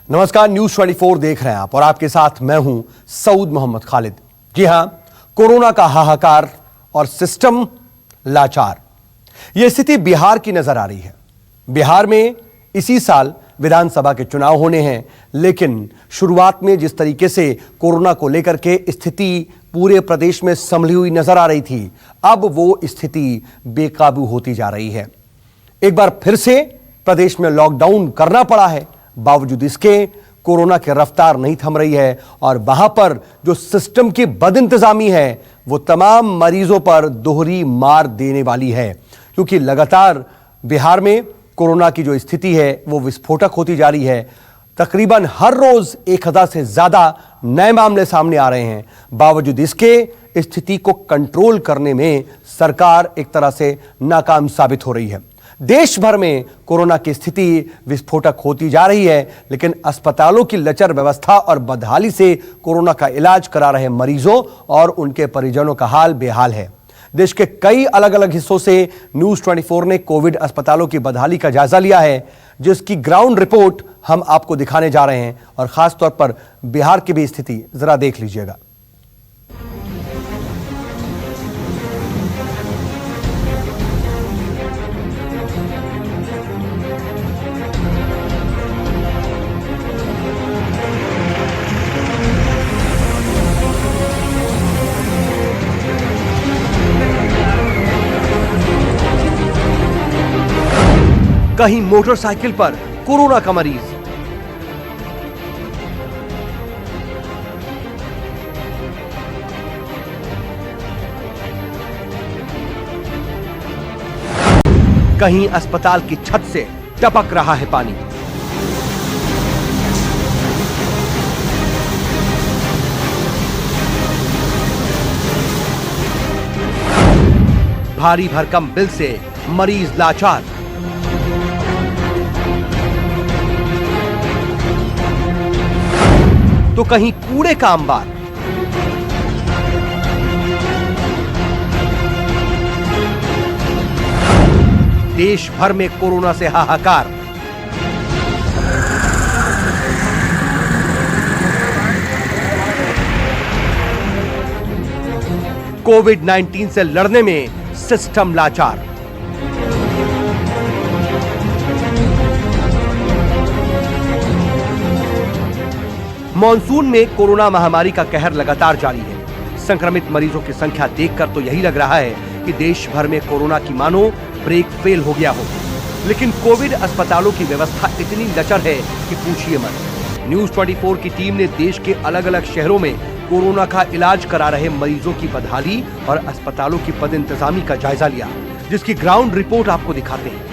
नमस्कार, न्यूज 24 देख रहे हैं आप और आपके साथ मैं हूं सऊद मोहम्मद खालिद। जी हां, कोरोना का हाहाकार और सिस्टम लाचार, यह स्थिति बिहार की नजर आ रही है। बिहार में इसी साल विधानसभा के चुनाव होने हैं, लेकिन शुरुआत में जिस तरीके से कोरोना को लेकर के स्थिति पूरे प्रदेश में संभली हुई नजर आ रही थी, अब वो स्थिति बेकाबू होती जा रही है। एक बार फिर से प्रदेश में लॉकडाउन करना पड़ा है। बावजूद इसके कोरोना की रफ्तार नहीं थम रही है और वहां पर जो सिस्टम की बदइंतजामी है वो तमाम मरीजों पर दोहरी मार देने वाली है, क्योंकि लगातार बिहार में कोरोना की जो स्थिति है वो विस्फोटक होती जा रही है। तकरीबन हर रोज 1000 से ज्यादा नए मामले सामने आ रहे हैं। बावजूद इसके स्थिति को कंट्रोल करने में सरकार एक तरह से नाकाम साबित हो रही है। देश भर में कोरोना की स्थिति विस्फोटक होती जा रही है, लेकिन अस्पतालों की लचर व्यवस्था और बदहाली से कोरोना का इलाज करा रहे मरीजों और उनके परिजनों का हाल बेहाल है। देश के कई अलग अलग हिस्सों से न्यूज 24 ने कोविड अस्पतालों की बदहाली का जायजा लिया है, जिसकी ग्राउंड रिपोर्ट हम आपको दिखाने जा रहे हैं और खास तौर पर बिहार की भी स्थिति जरा देख लीजिएगा। कहीं मोटरसाइकिल पर कोरोना का मरीज, कहीं अस्पताल की छत से टपक रहा है पानी। भारी भरकम बिल से मरीज लाचार। तो कहीं कूड़े का अंबार। देश भर में कोरोना से हाहाकार। कोविड-19 से लड़ने में सिस्टम लाचार। मॉनसून में कोरोना महामारी का कहर लगातार जारी है। संक्रमित मरीजों की संख्या देखकर तो यही लग रहा है कि देश भर में कोरोना की मानो ब्रेक फेल हो गया हो, लेकिन कोविड अस्पतालों की व्यवस्था इतनी लचर है कि पूछिए मत। न्यूज 24 की टीम ने देश के अलग अलग शहरों में कोरोना का इलाज करा रहे मरीजों की बदहाली और अस्पतालों की बदइंतजामी का जायजा लिया, जिसकी ग्राउंड रिपोर्ट आपको दिखाते हैं।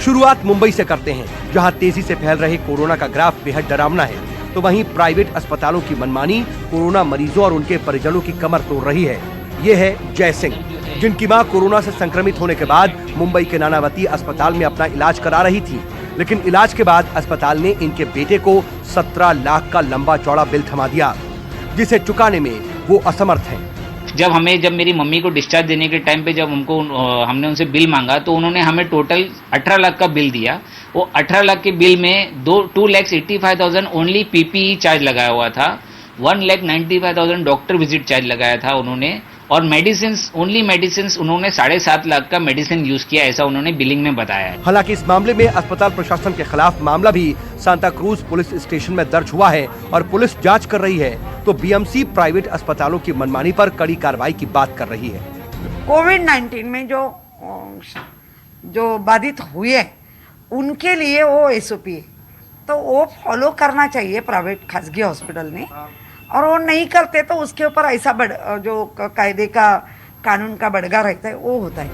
शुरुआत मुंबई से करते हैं, जहां तेजी से फैल रहे कोरोना का ग्राफ बेहद डरावना है, तो वहीं प्राइवेट अस्पतालों की मनमानी कोरोना मरीजों और उनके परिजनों की कमर तोड़ रही है। ये है जय सिंह, जिनकी मां कोरोना से संक्रमित होने के बाद मुंबई के नानावती अस्पताल में अपना इलाज करा रही थी, लेकिन इलाज के बाद अस्पताल ने इनके बेटे को 17 लाख का लंबा चौड़ा बिल थमा दिया, जिसे चुकाने में वो असमर्थ हैं। जब मेरी मम्मी को डिस्चार्ज देने के टाइम पे जब हमने उनसे बिल मांगा, तो उन्होंने हमें टोटल 18 लाख का बिल दिया। वो 18 लाख के बिल में 2,85,000 ओनली पीपीई चार्ज लगाया हुआ था, 1,95,000 डॉक्टर विजिट चार्ज लगाया था उन्होंने, और ओनली मेडिसिन उन्होंने 7.5 लाख का मेडिसिन यूज किया, ऐसा उन्होंने बिलिंग में बताया है। हालांकि इस मामले में अस्पताल प्रशासन के खिलाफ मामला भी सांता क्रूज पुलिस स्टेशन में दर्ज हुआ है और पुलिस जांच कर रही है, तो बीएमसी प्राइवेट अस्पतालों की मनमानी पर कड़ी कार्रवाई की बात कर रही है। कोविड-19 में जो बाधित हुए उनके लिए वो एसओपी है, तो वो फॉलो करना चाहिए प्राइवेट खासगी हॉस्पिटल ने, और वो नहीं करते तो उसके ऊपर ऐसा जो कायदे का कानून का बड़गा रहता है वो होता है।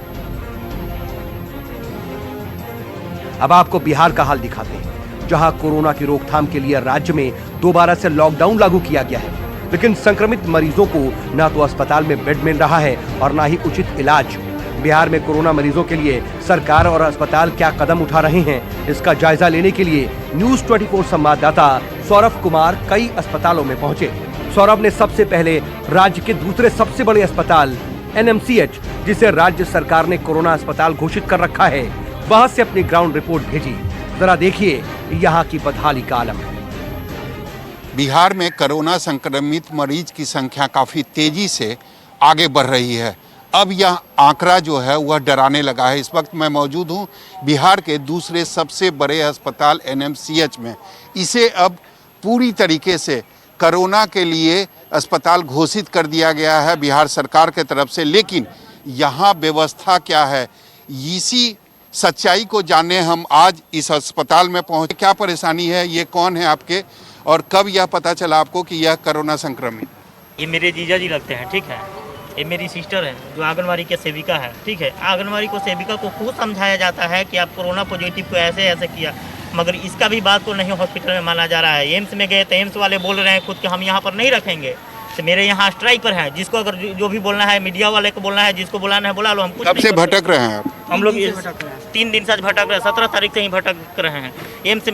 अब आपको बिहार का हाल दिखाते हैं, जहां कोरोना की रोकथाम के लिए राज्य में दोबारा से लॉकडाउन लागू किया गया है, लेकिन संक्रमित मरीजों को ना तो अस्पताल में बेड मिल रहा है और ना ही उचित इलाज। बिहार में कोरोना मरीजों के लिए सरकार और अस्पताल क्या कदम उठा रहे हैं, इसका जायजा लेने के लिए न्यूज 24 संवाददाता सौरभ कुमार कई अस्पतालों में पहुंचे। सौरभ ने सबसे पहले राज्य के दूसरे सबसे बड़े अस्पताल एनएमसीएच, जिसे राज्य सरकार ने कोरोना अस्पताल घोषित कर रखा है, वहां से अपनी ग्राउंड रिपोर्ट भेजी। जरा देखिए यहाँ की बदहाली का आलम। बिहार में कोरोना संक्रमित मरीज की संख्या काफ़ी तेज़ी से आगे बढ़ रही है। अब यह आंकड़ा जो है वह डराने लगा है। इस वक्त मैं मौजूद हूँ बिहार के दूसरे सबसे बड़े अस्पताल NMCH में। इसे अब पूरी तरीके से कोरोना के लिए अस्पताल घोषित कर दिया गया है बिहार सरकार के तरफ से। लेकिन यहाँ व्यवस्था क्या है, इसी सच्चाई को जाने हम आज इस अस्पताल में पहुँचे। क्या परेशानी है, ये कौन है आपके, और कब यह पता चला आपको कि यह कोरोना संक्रमित? ये मेरे जीजा जी लगते हैं, ठीक है। ये मेरी सिस्टर है जो आंगनवाड़ी के सेविका है, ठीक है। आंगनवाड़ी को सेविका को खूब समझाया जाता है कि आप कोरोना पॉजिटिव को ऐसे ऐसे किया, मगर इसका भी बात को नहीं हॉस्पिटल में माना जा रहा है। एम्स में गए तो एम्स वाले बोल रहे हैं खुद कि हम यहाँ पर नहीं रखेंगे। तो मेरे यहाँ स्ट्राइक पर है, जिसको अगर जो भी बोलना है, मीडिया वाले को बोलना है, जिसको बुलाना है बुला लो। हम कुछ कब से भटक रहे हैं आप? हम लोग 3 दिन से भटक रहे हैं, 17 तारीख से ही भटक रहे हैं। एम्स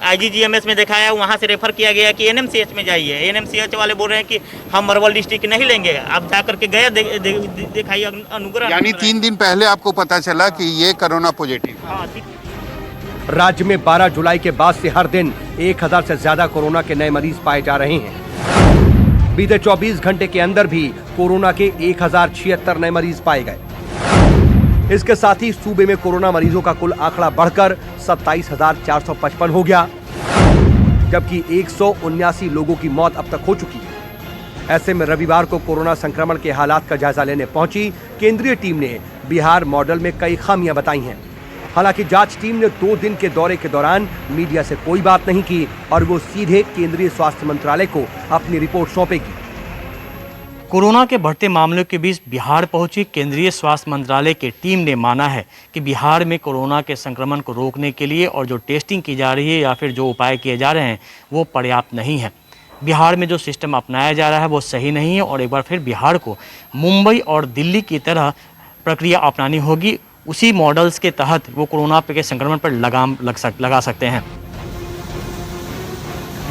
IGGMS में दिखाया, वहाँ से रेफर किया गया कि NMCH में जाइए। NMCH वाले बोल रहे हैं कि हम अरवल डिस्ट्रिक्ट नहीं लेंगे। आप जा करके गया दिखाइए अनुग्रह। यानी 3 दिन पहले आपको पता चला कि ये कोरोना पॉजिटिव। हाँ। राज्य में 12 जुलाई के बाद से हर दिन 1000 से ज्यादा कोरोना के नए मरीज पाए जा रहे हैं। बीते 24 घंटे के अंदर भी कोरोना के 1076 नए मरीज पाए गए। इसके साथ ही सूबे में कोरोना मरीजों का कुल आंकड़ा बढ़कर 27,455 हो गया, जबकि 179 लोगों की मौत अब तक हो चुकी है। ऐसे में रविवार को कोरोना संक्रमण के हालात का जायजा लेने पहुंची केंद्रीय टीम ने बिहार मॉडल में कई खामियां बताई हैं। हालांकि जांच टीम ने 2 दिन के दौरे के दौरान मीडिया से कोई बात नहीं की और वो सीधे केंद्रीय स्वास्थ्य मंत्रालय को अपनी रिपोर्ट सौंपेगी। कोरोना के बढ़ते मामलों के बीच बिहार पहुंची केंद्रीय स्वास्थ्य मंत्रालय की टीम ने माना है कि बिहार में कोरोना के संक्रमण को रोकने के लिए और जो टेस्टिंग की जा रही है या फिर जो उपाय किए जा रहे हैं वो पर्याप्त नहीं है। बिहार में जो सिस्टम अपनाया जा रहा है वो सही नहीं है और एक बार फिर बिहार को मुंबई और दिल्ली की तरह प्रक्रिया अपनानी होगी। उसी मॉडल्स के तहत वो कोरोना के संक्रमण पर लगाम लगा सकते हैं।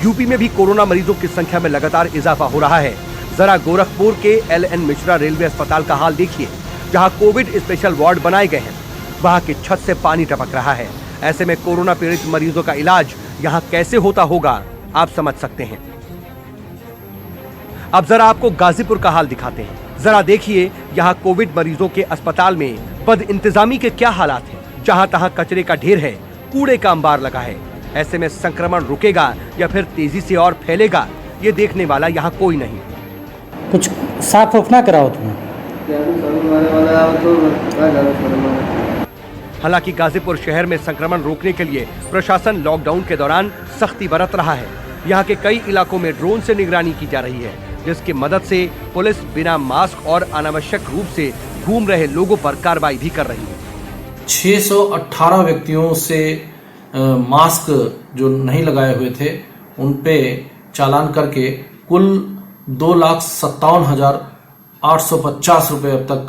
यूपी में भी कोरोना मरीजों की संख्या में लगातार इजाफा हो रहा है। जरा गोरखपुर के LN मिश्रा रेलवे अस्पताल का हाल देखिए, जहां कोविड स्पेशल वार्ड बनाए गए हैं। वहां की छत से पानी टपक रहा है। ऐसे में कोरोना पीड़ित मरीजों का इलाज यहां कैसे होता होगा, आप समझ सकते हैं। अब जरा आपको गाजीपुर का हाल दिखाते हैं। जरा देखिए यहाँ कोविड मरीजों के अस्पताल में बद इंतजामी के क्या हालात हैं। जहाँ तहाँ कचरे का ढेर है, कूड़े का अंबार लगा है। ऐसे में संक्रमण रुकेगा या फिर तेजी से और फैलेगा, ये देखने वाला यहाँ कोई नहीं। कुछ साफ उफ ना कराओ तुम। हालांकि गाजीपुर शहर में संक्रमण रोकने के लिए प्रशासन लॉकडाउन के दौरान सख्ती बरत रहा है। यहाँ के कई इलाकों में ड्रोन से निगरानी की जा रही है, जिसकी मदद से पुलिस बिना मास्क और अनावश्यक रूप से घूम रहे लोगों पर कार्रवाई भी कर रही है। 618 व्यक्तियों से मास्क जो नहीं लगाए हुए थे उन पे चालान करके कुल 2,57,850 रुपए अब तक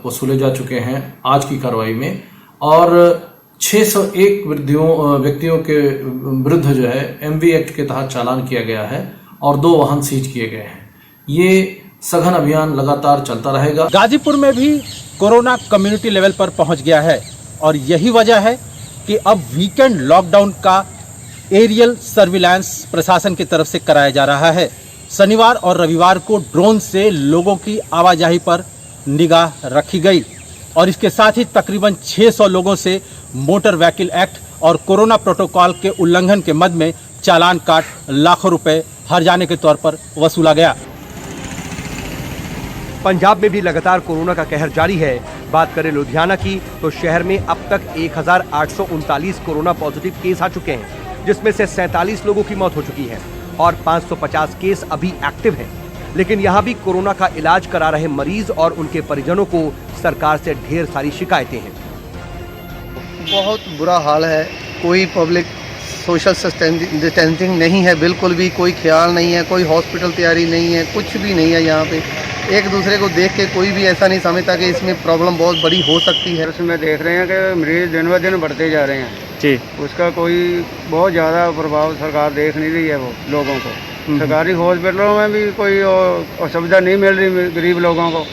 वसूले जा चुके हैं आज की कार्रवाई में। और 601 व्यक्तियों के विरुद्ध जो है MV एक्ट के तहत चालान किया गया है और 2 वाहन सीज किए गए हैं। ये सघन अभियान लगातार चलता रहेगा। गाजीपुर में भी कोरोना कम्युनिटी लेवल पर पहुंच गया है और यही वजह है कि अब वीकेंड लॉकडाउन का एरियल सर्विलांस प्रशासन की तरफ से कराया जा रहा है। शनिवार और रविवार को ड्रोन से लोगों की आवाजाही पर निगाह रखी गई और इसके साथ ही तकरीबन 600 लोगों से मोटर व्हीकल एक्ट और कोरोना प्रोटोकॉल के उल्लंघन के मद में चालान काट लाखों रुपए हर्जाने के तौर पर वसूला गया। पंजाब में भी लगातार कोरोना का कहर जारी है। बात करें लुधियाना की तो शहर में अब तक 1839 कोरोना पॉजिटिव केस आ चुके हैं, जिसमें से 47 लोगों की मौत हो चुकी है और 550 केस अभी एक्टिव हैं। लेकिन यहाँ भी कोरोना का इलाज करा रहे मरीज और उनके परिजनों को सरकार से ढेर सारी शिकायतें हैं। बहुत बुरा हाल है। कोई पब्लिक सोशल डिस्टेंसिंग नहीं है, बिल्कुल भी कोई ख्याल नहीं है, कोई हॉस्पिटल तैयारी नहीं है, कुछ भी नहीं है। यहाँ पे एक दूसरे को देख के कोई भी ऐसा नहीं समझता कि इसमें प्रॉब्लम बहुत बड़ी हो सकती है। उसमें देख रहे हैं कि मरीज दिन ब दिन बढ़ते जा रहे हैं जी। उसका कोई बहुत ज़्यादा प्रभाव सरकार देख नहीं रही है वो लोगों को। सरकारी हॉस्पिटलों में भी कोई सुविधा नहीं मिल रही गरीब लोगों को।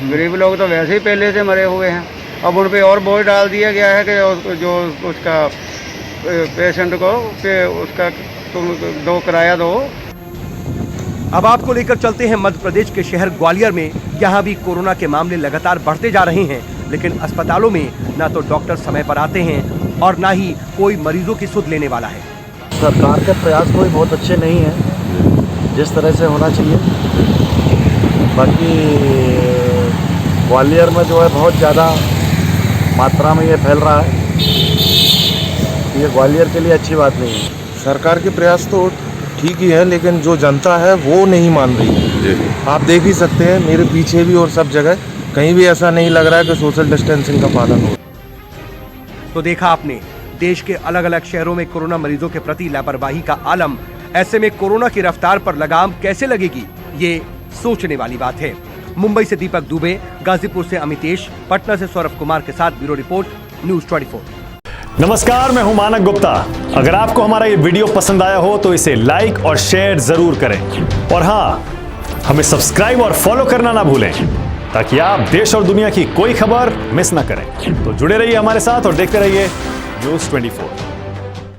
गरीब लोग तो वैसे ही पहले से मरे हुए हैं, अब उन पर और बोझ डाल दिया गया है कि जो उसका पेशेंट को कि उसका तुम दो किराया दो। अब आपको लेकर चलते हैं मध्य प्रदेश के शहर ग्वालियर में। यहाँ भी कोरोना के मामले लगातार बढ़ते जा रहे हैं, लेकिन अस्पतालों में ना तो डॉक्टर समय पर आते हैं और ना ही कोई मरीजों की सुध लेने वाला है। सरकार के प्रयास कोई बहुत अच्छे नहीं है जिस तरह से होना चाहिए। बाकी ग्वालियर में जो है बहुत ज़्यादा मात्रा में ये फैल रहा है, ये ग्वालियर के लिए अच्छी बात नहीं है। सरकार के प्रयास तो ठीक ही है, लेकिन जो जनता है वो नहीं मान रही है। आप देख ही सकते हैं मेरे पीछे भी और सब जगह कहीं भी ऐसा नहीं लग रहा है कि सोशल डिस्टेंसिंग का पालन हो। तो देखा आपने देश के अलग अलग शहरों में कोरोना मरीजों के प्रति लापरवाही का आलम। ऐसे में कोरोना की रफ्तार पर लगाम कैसे लगेगी, ये सोचने वाली बात है। मुंबई से दीपक दुबे, गाजीपुर से अमितेश, पटना से सौरभ कुमार के साथ ब्यूरो रिपोर्ट, न्यूज़ 24। नमस्कार, मैं हूं मानक गुप्ता। अगर आपको हमारा ये वीडियो पसंद आया हो तो इसे लाइक और शेयर जरूर करें, और हाँ, हमें सब्सक्राइब और फॉलो करना ना भूलें ताकि आप देश और दुनिया की कोई खबर मिस ना करें। तो जुड़े रहिए हमारे साथ और देखते रहिए न्यूज़ 24।